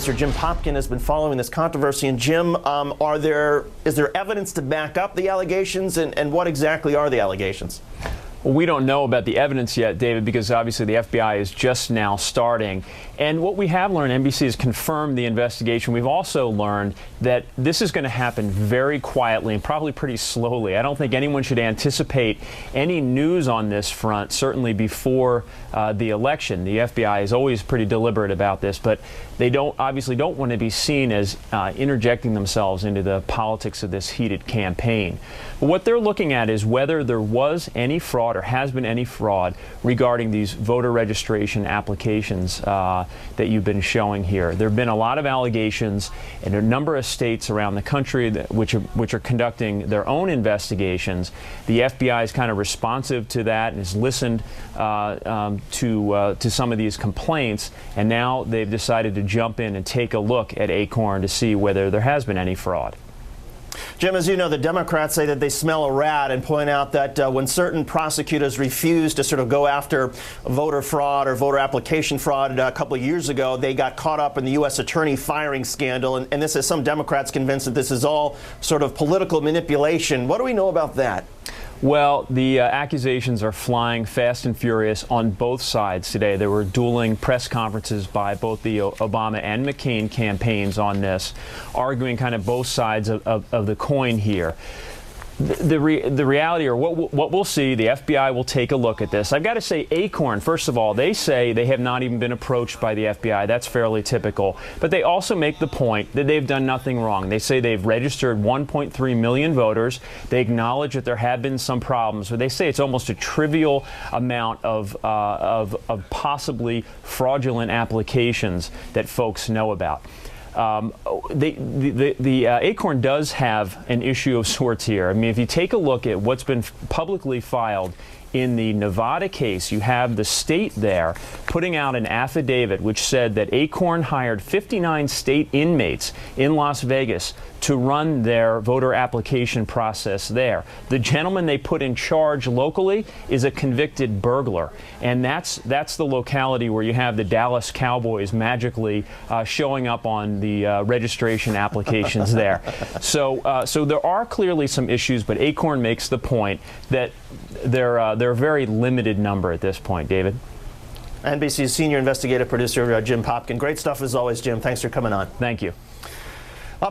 Jim Popkin has been following this controversy. And Jim, is there evidence to back up the allegations, and what exactly are the allegations? Well, we don't know about the evidence yet, David, because obviously the FBI is just now starting. And what we have learned, NBC has confirmed the investigation. We've also learned that this is going to happen very quietly and probably pretty slowly. I don't think anyone should anticipate any news on this front, certainly before the election. The FBI is always pretty deliberate about this, but they obviously don't want to be seen as interjecting themselves into the politics of this heated campaign. But what they're looking at is whether there was any fraud or has been any fraud regarding these voter registration applications that you've been showing here. There have been a lot of allegations in a number of states around the country which are conducting their own investigations. The FBI is kind of responsive to that and has listened to some of these complaints, and now they've decided to jump in and take a look at ACORN to see whether there has been any fraud. Jim, as you know, the Democrats say that they smell a rat and point out that when certain prosecutors refused to sort of go after voter fraud or voter application fraud a couple of years ago, they got caught up in the U.S. attorney firing scandal. And this is some Democrats convinced that this is all sort of political manipulation. What do we know about that? Well, the accusations are flying fast and furious on both sides today. There were dueling press conferences by both the Obama and McCain campaigns on this, arguing kind of both sides of the coin here. The reality, or what we'll see, the FBI will take a look at this. I've got to say, ACORN, first of all, they say they have not even been approached by the FBI. That's fairly typical. But they also make the point that they've done nothing wrong. They say they've registered 1.3 million voters. They acknowledge that there have been some problems, but they say it's almost a trivial amount of possibly fraudulent applications that folks know about. ACORN does have an issue of sorts here. I mean, if you take a look at what's been publicly filed in the Nevada case, you have the state there putting out an affidavit which said that ACORN hired 59 state inmates in Las Vegas to run their voter application process there. The gentleman they put in charge locally is a convicted burglar, and that's the locality where you have the Dallas Cowboys magically showing up on the registration applications there. So there are clearly some issues, but ACORN makes the point that they're a very limited number at this point, David. NBC's senior investigative producer, Jim Popkin. Great stuff as always, Jim. Thanks for coming on. Thank you.